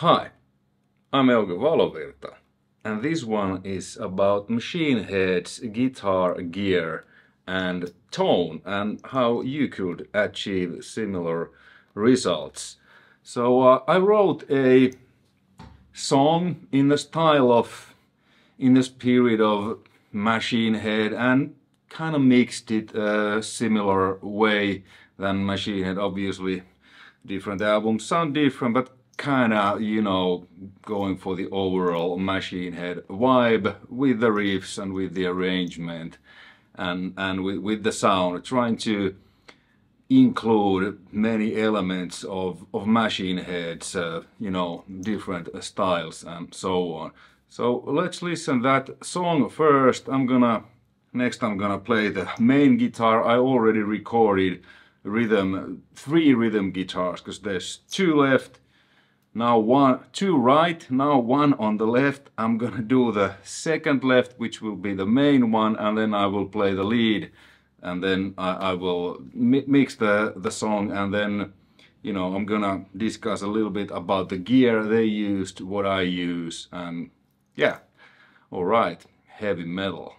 Hi, I'm Euge Valovirta, and this one is about Machine Head's guitar gear and tone and how you could achieve similar results. So I wrote a song in the style of, in the spirit of Machine Head, and kind of mixed it a similar way than Machine Head. Obviously different albums sound different, but kind of, you know, going for the overall Machine Head vibe with the riffs and with the arrangement and with the sound, trying to include many elements of Machine Head's, you know, different styles and so on. So let's listen that song first. Next I'm gonna play the main guitar. I already recorded three rhythm guitars, because there's two left. Now two right, now one on the left. I'm gonna do the second left, which will be the main one, and then I will play the lead, and then I will mix the song, and then, you know, I'm gonna discuss a little bit about the gear they used, what I use, and yeah, alright, heavy metal.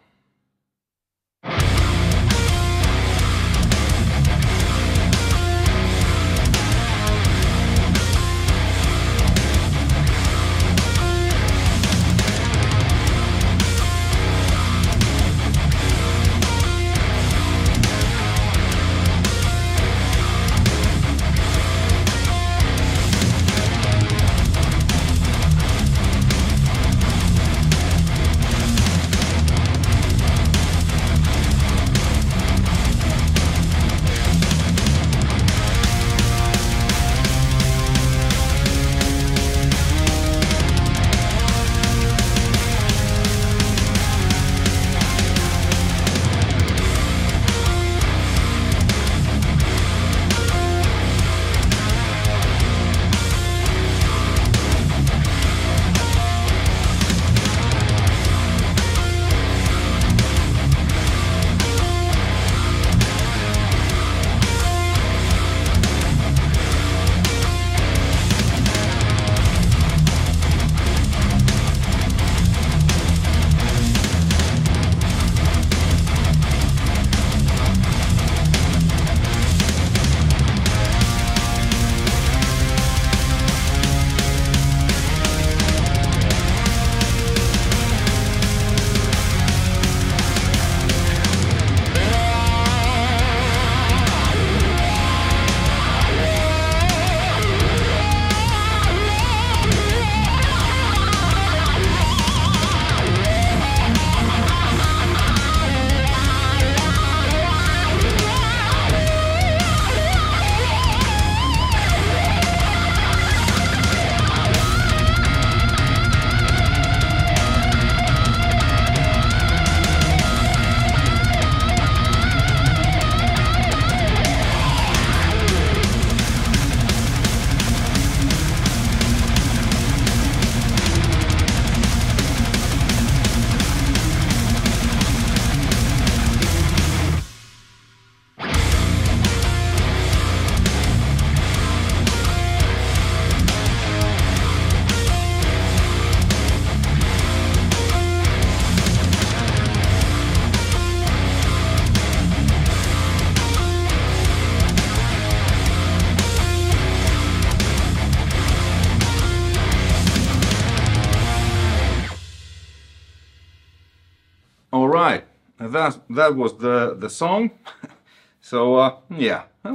Alright, that was the song. So yeah, I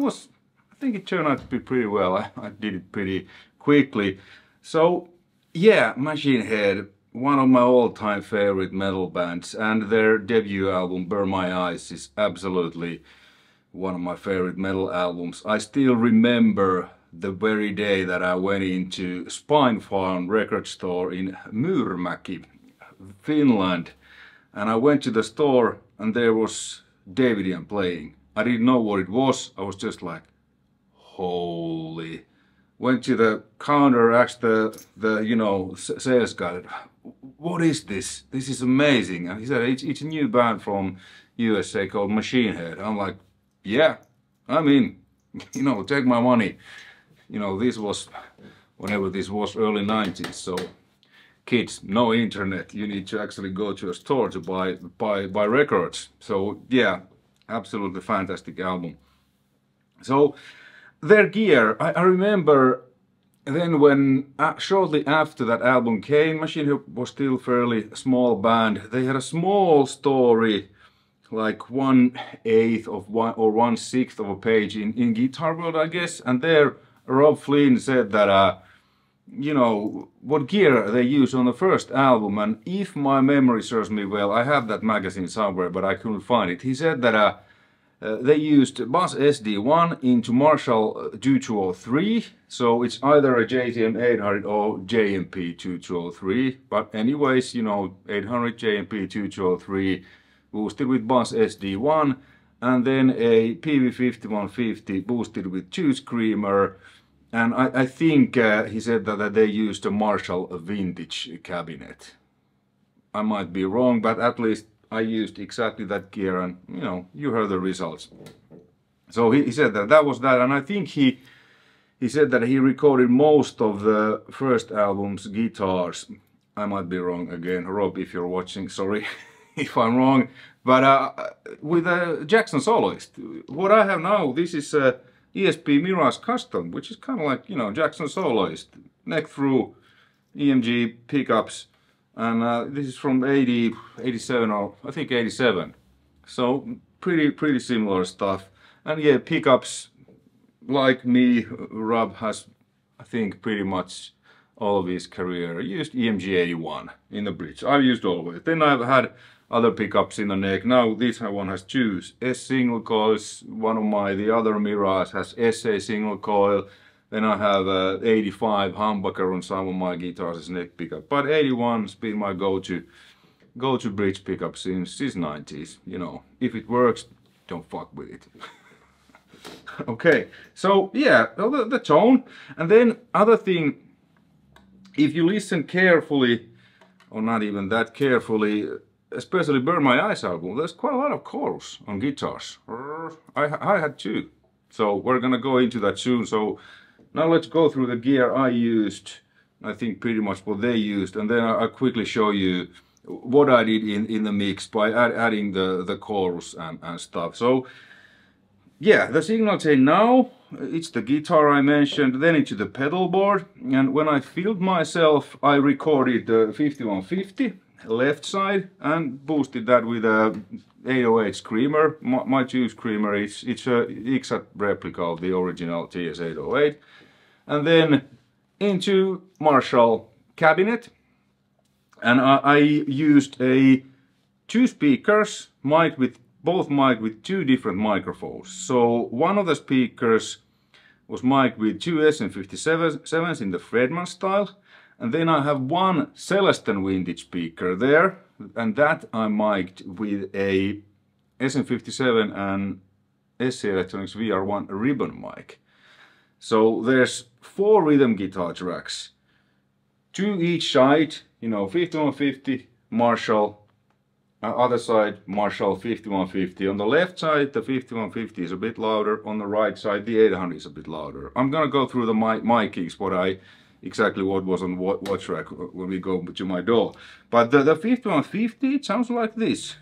think it turned out to be pretty well. I did it pretty quickly. So yeah, Machine Head, one of my all-time favorite metal bands, and their debut album Burn My Eyes is absolutely one of my favorite metal albums. I still remember the very day that I went into Spine Farm record store in Myyrmäki, Finland. And I went to the store and there was Davidian playing. I didn't know what it was. I was just like, holy. Went to the counter, asked the you know, sales guy, what is this? This is amazing. And he said, it's a new band from USA called Machine Head. I'm like, yeah, I mean, you know, take my money. You know, this was whenever this was, early 90s. So kids, no internet, you need to actually go to a store to buy records. So yeah, absolutely fantastic album. So their gear, I remember then when shortly after that album came, Machine Head was still fairly small band. They had a small story, like 1/8 of one or 1/6 of a page in Guitar World, I guess. And there Rob Flynn said that you know, what gear they used on the first album, and if my memory serves me well, I have that magazine somewhere, but I couldn't find it. He said that they used Bus SD1 into Marshall 2203, so it's either a JCM800 or JMP2203, but anyways, you know, 800 JMP2203 boosted with Bus SD1, and then a Peavey 5150 boosted with 2 Screamer. And I think he said that they used a Marshall vintage cabinet. I might be wrong, but at least I used exactly that gear, and you know, you heard the results. So he said that was that, and I think he said that he recorded most of the first album's guitars. I might be wrong again, Rob, if you're watching, sorry if I'm wrong, but with a Jackson soloist. What I have now, this is ESP Mirage Custom, which is kind of like, you know, Jackson soloist, neck through EMG pickups, and this is from 87 or I think 87. So pretty similar stuff. And yeah, pickups like me, Rob has, I think, pretty much all of his career used EMG81 in the bridge. I've used always. Then I've had other pickups in the neck. Now this one has 2 S single coils. The other Mirage has SA single coil. Then I have 85 humbucker on some of my guitars as neck pickup. But 81's been my go-to bridge pickup since 90s. You know, if it works, don't fuck with it. Okay, so yeah, the tone. And then other thing, if you listen carefully, or not even that carefully, especially Burn My Eyes album, there's quite a lot of chorus on guitars. I had 2. So we're gonna go into that soon. So now let's go through the gear I used, I think pretty much what they used, and then I'll quickly show you what I did in the mix by adding the chorus and stuff. So yeah, the signal chain now, it's the guitar I mentioned, then into the pedal board, and when I filmed myself, I recorded the 5150 left side and boosted that with a 808 Screamer. My 2 Screamer, it's an exact replica of the original TS808. And then into Marshall cabinet, and I used 2 speakers, both mic'd with 2 different microphones. So one of the speakers was mic'd with 2 SM57s in the Fredman style, and then I have 1 Celestin vintage speaker there, and that I mic'd with a SM57 and SC Electronics VR1 ribbon mic. So there's 4 rhythm guitar tracks, 2 each side, you know, 5150 Marshall, other side Marshall 5150. On the left side the 5150 is a bit louder, on the right side the 800 is a bit louder. I'm gonna go through the micings, exactly what was on what track when we go to my DAW. But the 5150, it sounds like this.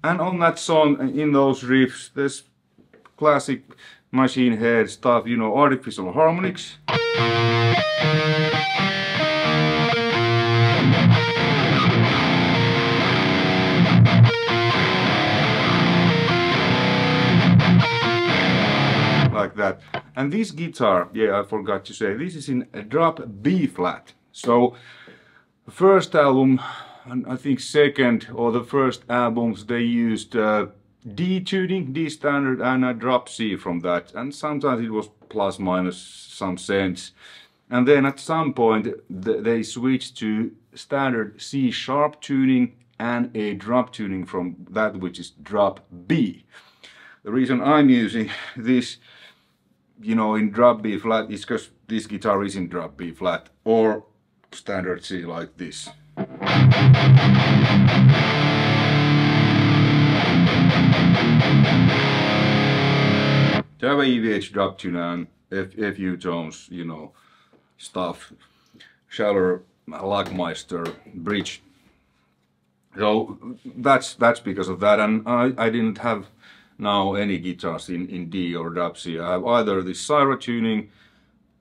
And on that song, in those riffs, there's classic Machine Head stuff, you know, artificial harmonics. like that. And this guitar, yeah, I forgot to say, this is in a drop B flat. So the first album, and I think second or the first albums, they used D tuning, D standard, and a drop C from that. And sometimes it was plus minus some cents. And then at some point they switched to standard C sharp tuning and a drop tuning from that, which is drop B. The reason I'm using this, you know, in drop B flat is because this guitar is in drop B flat or standard C like this. Have a EVH drop tune and FU tones, you know, stuff, Schaller, Lackmeister, bridge. So that's because of that, and I didn't have now any guitars in D or drop C. I have either the CYHRA tuning,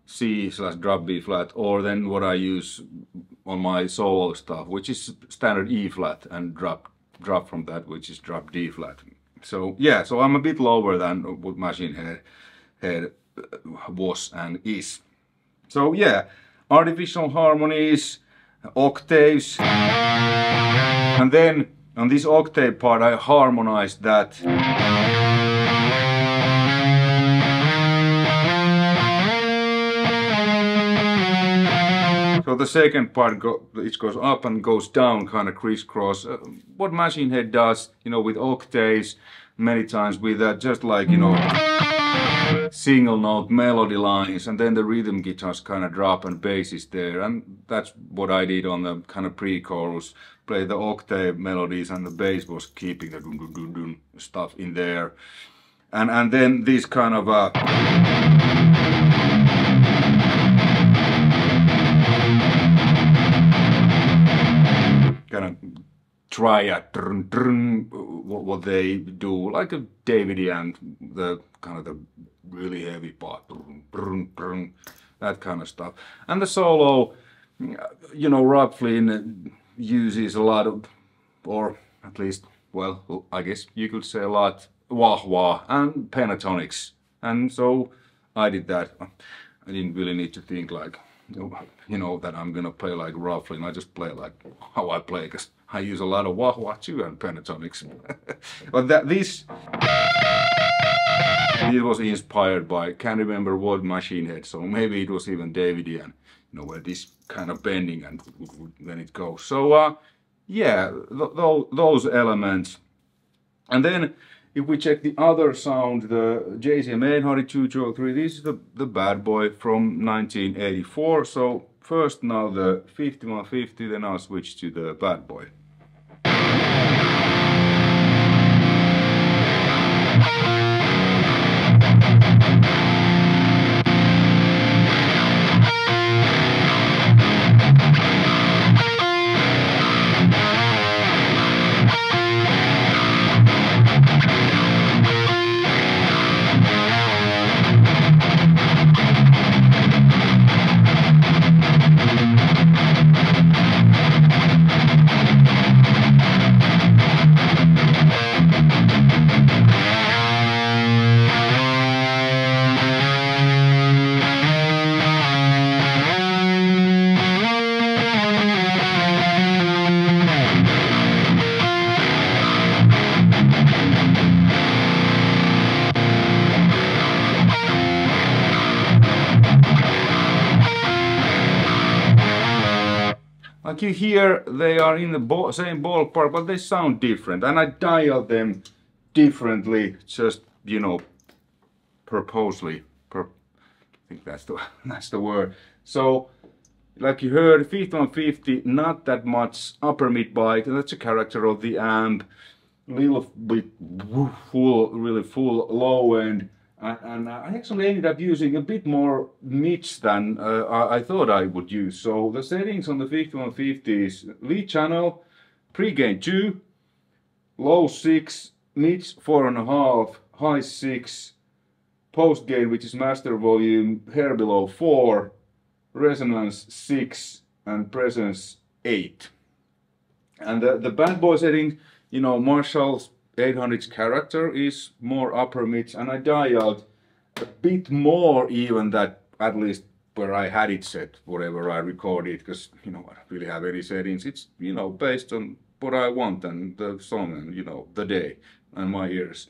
C/drop B flat, or then what I use on my solo stuff, which is standard E flat, and drop from that, which is drop D flat. So yeah, so I'm a bit lower than what Machine Head was and is. So yeah, artificial harmonies, octaves, and then on this octave part I harmonized that. So the second part it goes up and goes down, kind of crisscross. What Machine Head does, you know, with octaves, many times with just like, you know, single note melody lines, and then the rhythm guitars kind of drop and bass is there, and that's what I did on the kind of pre-chorus. Play the octave melodies and the bass was keeping the dun dun dun dun stuff in there, and then this kind of kind of triad, what they do, like a David and the kind of the really heavy part, that kind of stuff. And the solo, you know, Rob Flynn uses a lot of, or at least, well, I guess you could say a lot, wah-wah and pentatonics. And so I did that. I didn't really need to think like, you know, that I'm gonna play like Rob Flynn. I just play like how I play, because I use a lot of wah-wah too and pentatonics. But this was inspired by, can't remember what Machine Head, so maybe it was even Davidian, you know, where this kind of bending and then it goes. So yeah, those elements. And then if we check the other sound, the JCM800 2003, this is the Bad Boy from 1984. So first now the 5150, then I'll switch to the Bad Boy. Like you hear, they are in the same ballpark, but they sound different, and I dialed them differently, just, you know, purposely. I think that's the word. So, like you heard, 5150, not that much upper mid bite, and that's a character of the amp. A little bit full, really full low end. And I actually ended up using a bit more mids than I thought I would use. So the settings on the 5150 is lead channel, pre-gain 2, low 6, mids 4.5, high 6, post gain, which is master volume, hair below 4, resonance 6, and presence 8. And the Bad Boy setting, you know, Marshall's 800's character is more upper mids, and I dialed a bit more even that at least where I had it set, whatever I recorded, because you know I don't really have any settings. It's you know based on what I want and the song and you know the day and my ears.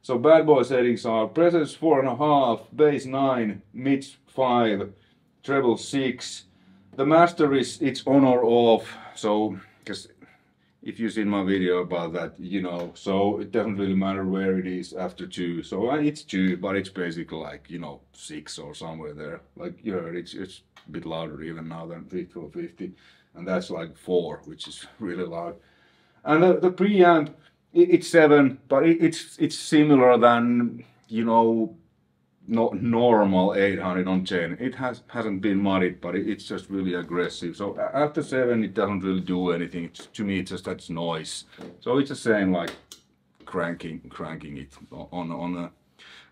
So Bad Boy settings are presence 4.5, bass 9, mids 5, treble 6. The master is it's on or off. So because if you've seen my video about that, you know, so it doesn't really matter where it is after 2. So it's 2, but it's basically like, you know, 6 or somewhere there. Like you heard, it's a bit louder even now than 50 or 50. And that's like 4, which is really loud. And the preamp, it's 7, but it's similar than, you know, not normal 800 on chain. It hasn't been muddied, but it's just really aggressive. So after 7, it doesn't really do anything. To me, it's just that's noise. So it's the same like cranking it on a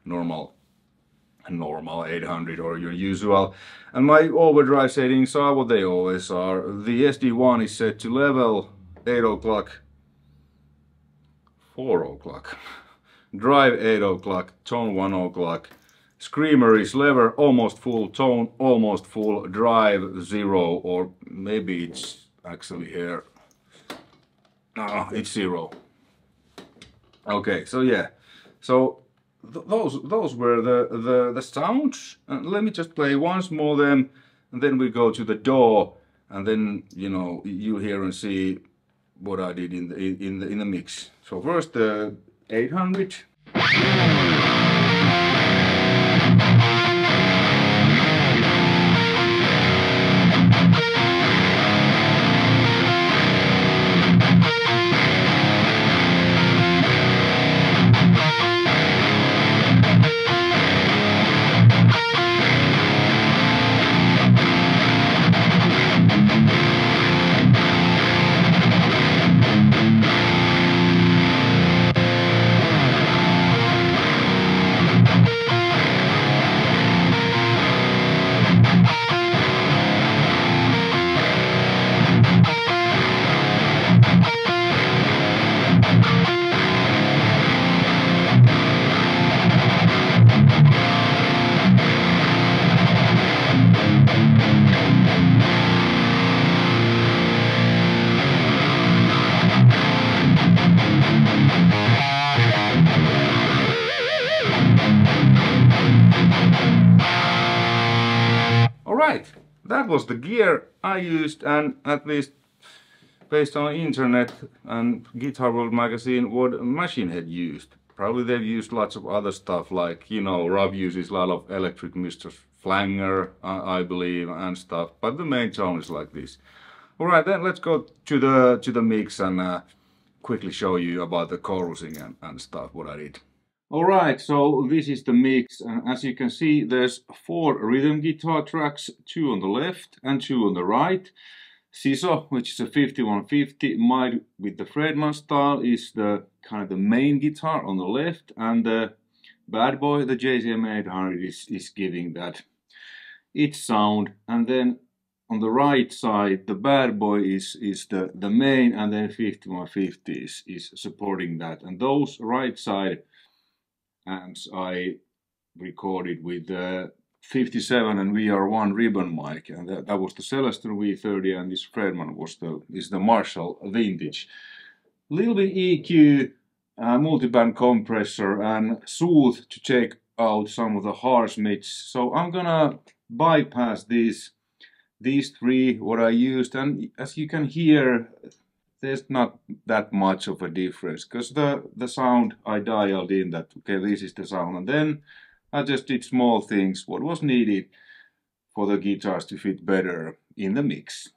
normal 800 or your usual. And my overdrive settings are what they always are. The SD1 is set to level 8 o'clock, 4 o'clock, drive 8 o'clock, tone 1 o'clock. Screamer is lever almost full, tone almost full, drive 0, or maybe it's actually here. No, it's 0. Okay, so yeah, so those were the sounds. Let me just play once more them, and then we go to the DAW, and then you know you hear and see what I did in the mix. So first the 800. Alright, that was the gear I used, and at least based on the internet and Guitar World magazine what Machine Head used. Probably they've used lots of other stuff like, you know, Rob uses a lot of electric Mr. Flanger, I believe, and stuff, but the main tone is like this. Alright, then let's go to the mix and quickly show you about the chorusing and stuff, what I did. Alright, so this is the mix, and as you can see there's 4 rhythm guitar tracks, 2 on the left and 2 on the right. CYHRA, which is a 5150 mild with the Fredman style, is the kind of the main guitar on the left, and the Bad Boy, the JCM800, is giving that its sound. And then on the right side, the Bad Boy is the main, and then 5150 is supporting that. And those right side amps I recorded with the 57 and VR1 ribbon mic, and that was the Celestion V30, and this Fredman is the Marshall Vintage. Little bit EQ, multiband compressor, and Soothe to check out some of the harsh mids. So I'm gonna bypass these 3 what I used, and as you can hear, there's not that much of a difference, because the sound I dialed in that, okay, this is the sound, and then I just did small things what was needed for the guitars to fit better in the mix.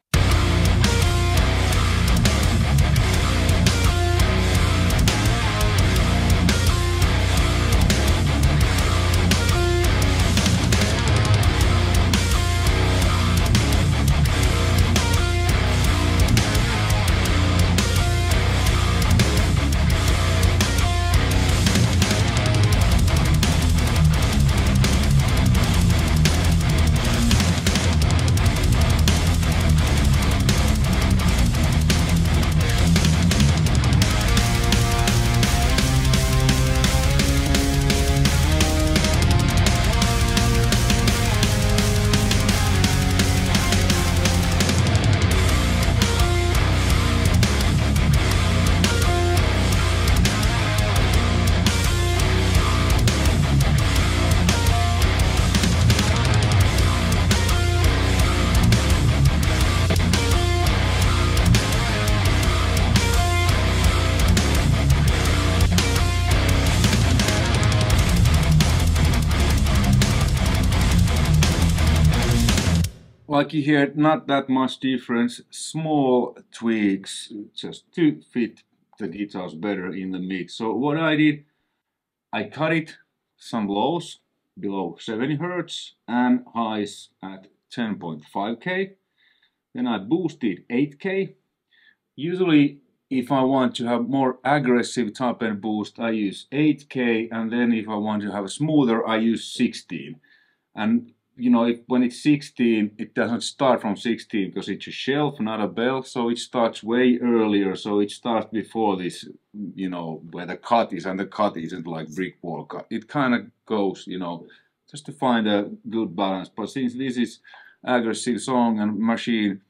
like you hear, not that much difference, small tweaks just to fit the guitars better in the mix. So what I did, I cut it some lows below 70 Hz and highs at 10.5K. Then I boosted 8K. Usually if I want to have more aggressive top end boost, I use 8K, and then if I want to have a smoother, I use 16. And you know, when it's 16, it doesn't start from 16 because it's a shelf, not a bell, so it starts way earlier. So it starts before this, you know, where the cut is, and the cut isn't like brick wall cut. It kind of goes, you know, just to find a good balance. But since this is aggressive song and machine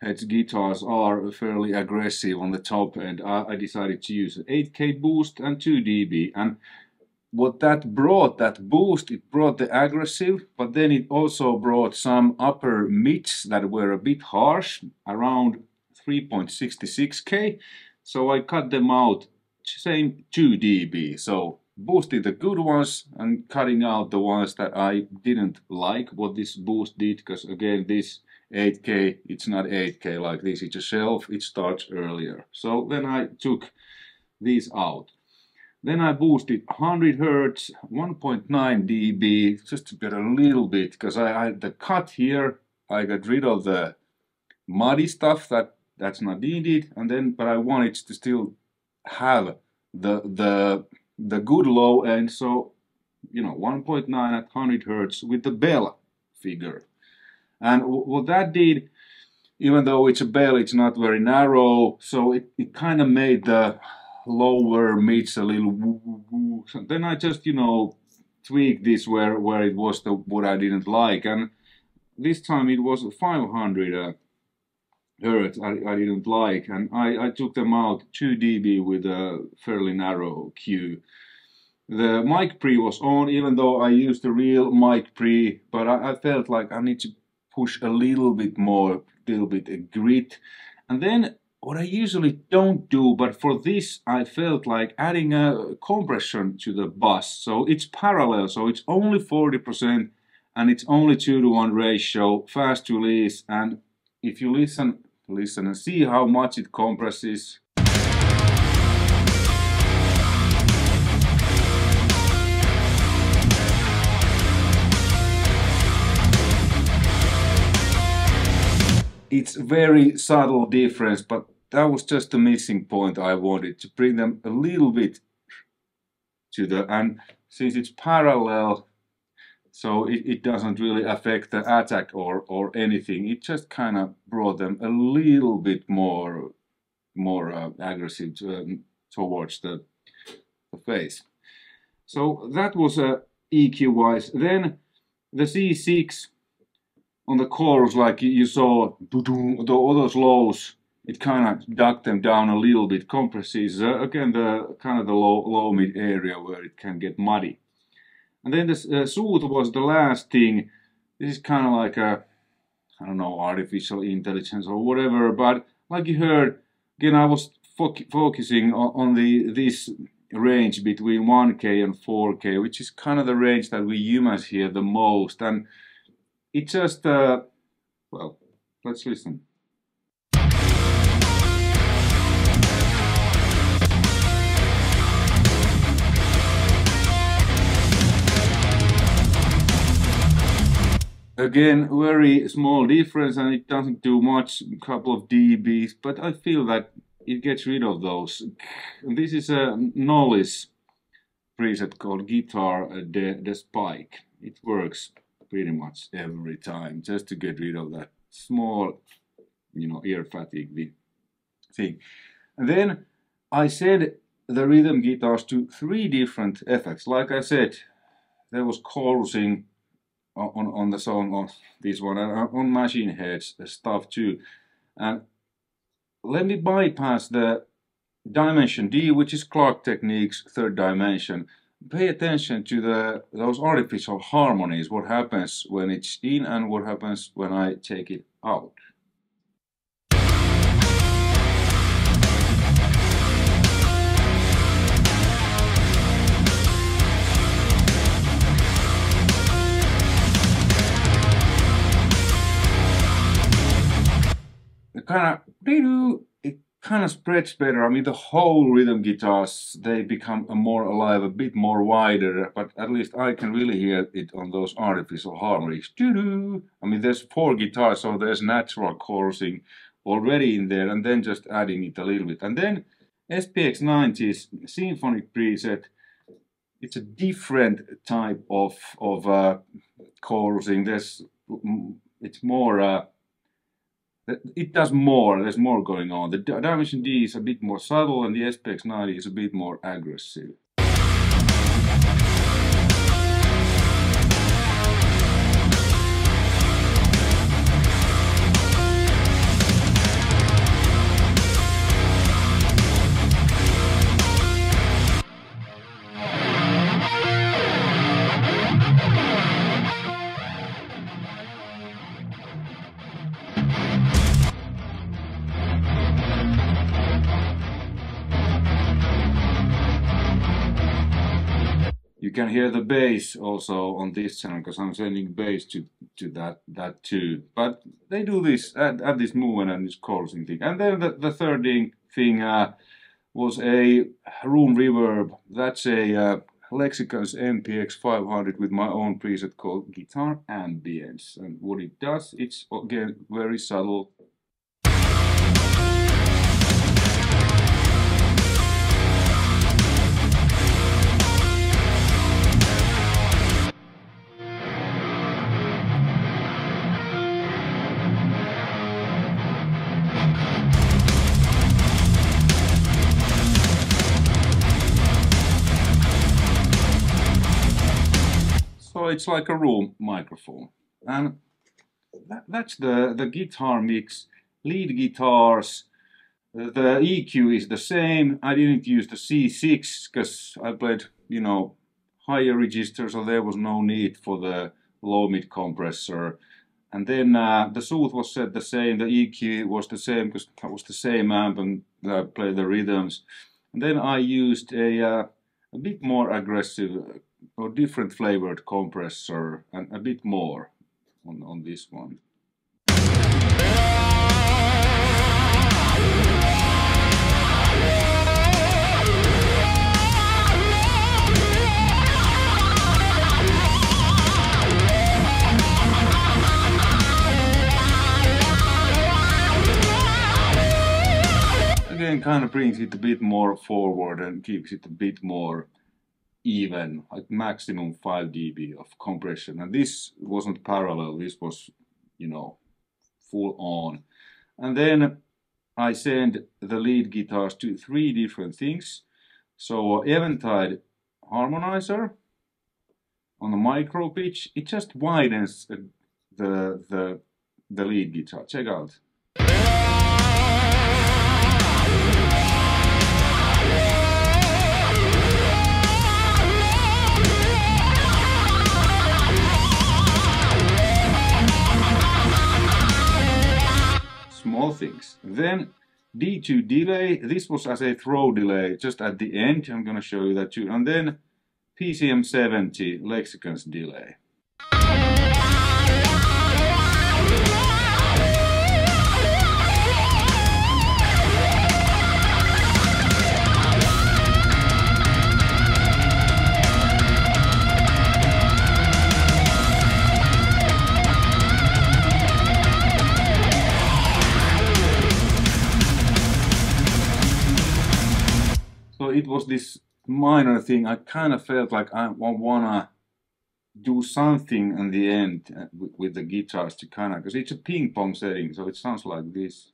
heads guitars are fairly aggressive on the top end, I decided to use an 8K boost and 2 dB. And what that brought, that boost, it brought the aggressive, but then it also brought some upper mids that were a bit harsh, around 3.66K. So I cut them out, same 2 dB. So boosting the good ones and cutting out the ones that I didn't like what this boost did, because again, this 8K, it's not 8K like this, it's a shelf, it starts earlier. So then I took these out. Then I boosted 100 Hz, 1.9 dB, just to get a little bit, because I had the cut here, I got rid of the muddy stuff that's not needed, and then, but I wanted to still have the good low end, so, you know, 1.9 at 100 Hz with the bell figure. And what that did, even though it's a bell, it's not very narrow, so it kind of made the lower mids a little woo woo woo. So then I just, you know, tweaked this where it was the what I didn't like, and this time it was 500 Hz I didn't like, and I took them out 2 dB with a fairly narrow Q. The mic pre was on, even though I used the real mic pre, but I felt like I need to push a little bit more, little bit of grit. And then what I usually don't do, but for this I felt like adding a compression to the bus. So it's parallel, so it's only 40% and it's only 2:1 ratio, fast release. And if you listen and see how much it compresses. It's very subtle difference, but that was just the missing point I wanted, to bring them a little bit to the, and since it's parallel, so it doesn't really affect the attack or anything, it just kind of brought them a little bit more aggressive towards the face. So that was EQ wise. Then the C6 on the chorus, like you saw, all those lows, it kind of ducked them down a little bit, compresses again the kind of the low mid area where it can get muddy. And then the sooth was the last thing. This is kind of like a, I don't know, artificial intelligence or whatever, but like you heard, again I was focusing on this range between 1K and 4K, which is kind of the range that we humans hear the most, and it just, well, let's listen. Again, very small difference, and it doesn't do much, a couple of dBs, but I feel that it gets rid of those. And this is a Knowles preset called Guitar the Spike. It works pretty much every time, just to get rid of that small, you know, ear fatigue thing. And then I set the rhythm guitars to 3 different effects. Like I said, there was chorusing on the song, on this one, and on machine heads stuff too. And let me bypass the dimension D, which is Clark Technique's 3rd dimension. Pay attention to those artificial harmonies, what happens when it's in and what happens when I take it out. it kind of spreads better. I mean, the whole rhythm guitars, they become more alive, a bit more wider, but at least I can really hear it on those artificial harmonics. I mean, there's 4 guitars, so there's natural chorusing already in there, and then just adding it a little bit. And then SPX90's symphonic preset, it's a different type of chorusing. It's more, it does more, there's more going on. The Dimension D is a bit more subtle, and the SPX90 is a bit more aggressive. You can hear the bass also on this channel, because I'm sending bass to that too. But they do this, add this movement and this chorusing thing. And then the third thing was a room reverb. That's a Lexicon's MPX500 with my own preset called Guitar Ambience. And what it does, it's again very subtle. So it's like a room microphone. And that's the guitar mix. Lead guitars, the EQ is the same. I didn't use the C6 because I played, you know, higher register, so there was no need for the low mid compressor. And then the soothe was set the same, the EQ was the same because that was the same amp and I played the rhythms. And then I used a bit more aggressive or different flavored compressor and a bit more on this one. Again, kind of brings it a bit more forward and keeps it a bit more even, like maximum 5 dB of compression. And this wasn't parallel, this was, you know, full on. And then I send the lead guitars to 3 different things. So Eventide harmonizer on the micro pitch, it just widens the lead guitar. Check out. Small things. Then D2 delay, this was as a throw delay just at the end, I'm gonna show you that too. And then PCM70 Lexicon's delay. So it was this minor thing. I kind of felt like I wanna do something in the end with the guitars to kind of, because it's a ping pong setting, so it sounds like this.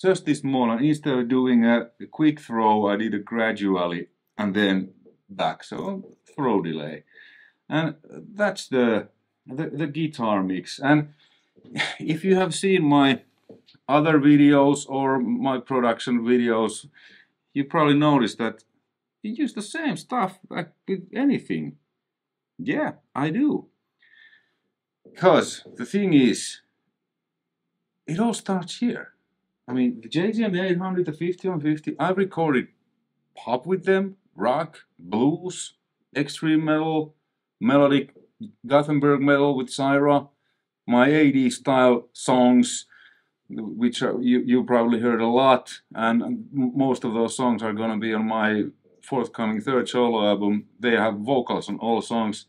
Just this small, and instead of doing a quick throw, I did it gradually and then back, so throw delay. And that's the guitar mix. And if you have seen my other videos or my production videos, you probably noticed that you use the same stuff like with anything. Yeah, I do. Because the thing is, it all starts here. I mean, the JCM800, the 5150, I recorded pop with them, rock, blues, extreme metal, melodic Gothenburg metal with CYHRA, my 80s style songs, which you probably heard a lot, and most of those songs are gonna be on my forthcoming third solo album. They have vocals on all songs.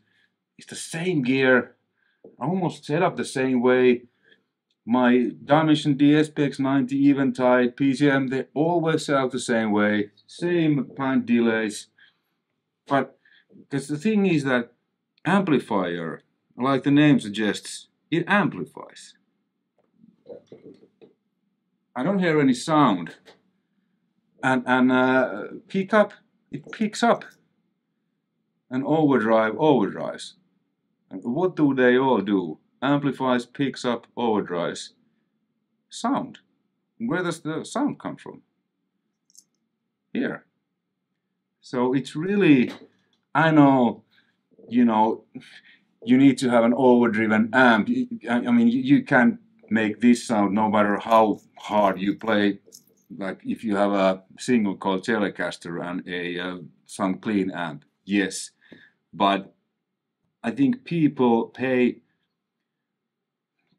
It's the same gear, almost set up the same way. My Dimension DSPX90 Eventide PCM, they always set up the same way, same band delays. But because the thing is that amplifier, like the name suggests, it amplifies. I don't hear any sound. And pickup, it picks up. And overdrive overdrives. And what do they all do? Amplifies, picks up, overdrives. Sound. Where does the sound come from? Here. So it's really, I know, you need to have an overdriven amp. I mean, you can't make this sound no matter how hard you play. Like if you have a single coil Telecaster and some clean amp, yes. But I think people pay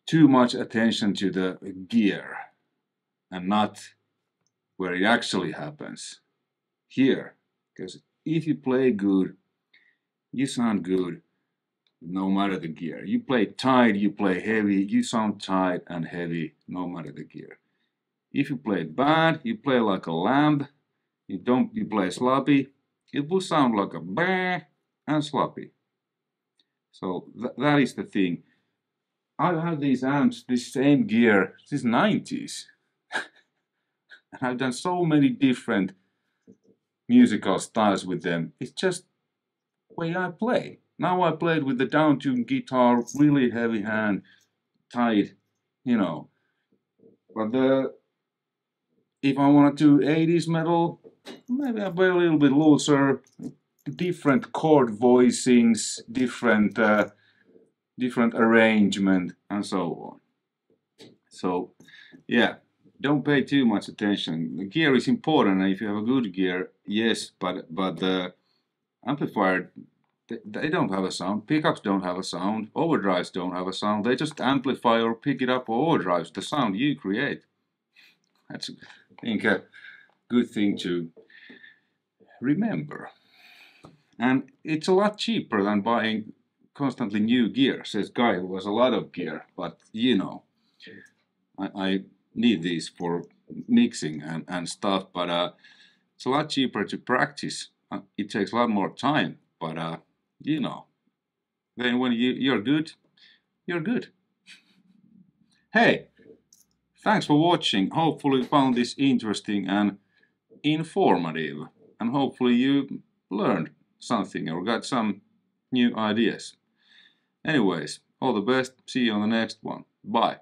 too much attention to the gear and not where it actually happens. Here. Because if you play good, you sound good no matter the gear. You play tight, you play heavy, you sound tight and heavy no matter the gear. If you play bad, you play like a lamb, you play sloppy, it will sound like a bah and sloppy. So that is the thing. I have these amps, this same gear, since 90s. And I've done so many different musical styles with them. It's just the way I play. Now I played with the down-tuned guitar, really heavy hand, tight, But if I want to do 80s metal, maybe I play a little bit looser, different chord voicings, different arrangement, and so on. So, yeah, don't pay too much attention. The gear is important, and if you have a good gear, yes, but the amplifier, they don't have a sound. Pickups don't have a sound. Overdrives don't have a sound. They just amplify or pick it up or overdrives the sound you create. That's, I think, a good thing to remember. And it's a lot cheaper than buying constantly new gear, says guy who has a lot of gear. But I need these for mixing and stuff. But it's a lot cheaper to practice. It takes a lot more time. But then when you're good, you're good. Hey, thanks for watching. Hopefully you found this interesting and informative. And hopefully you learned something or got some new ideas. Anyways, all the best. See you on the next one. Bye.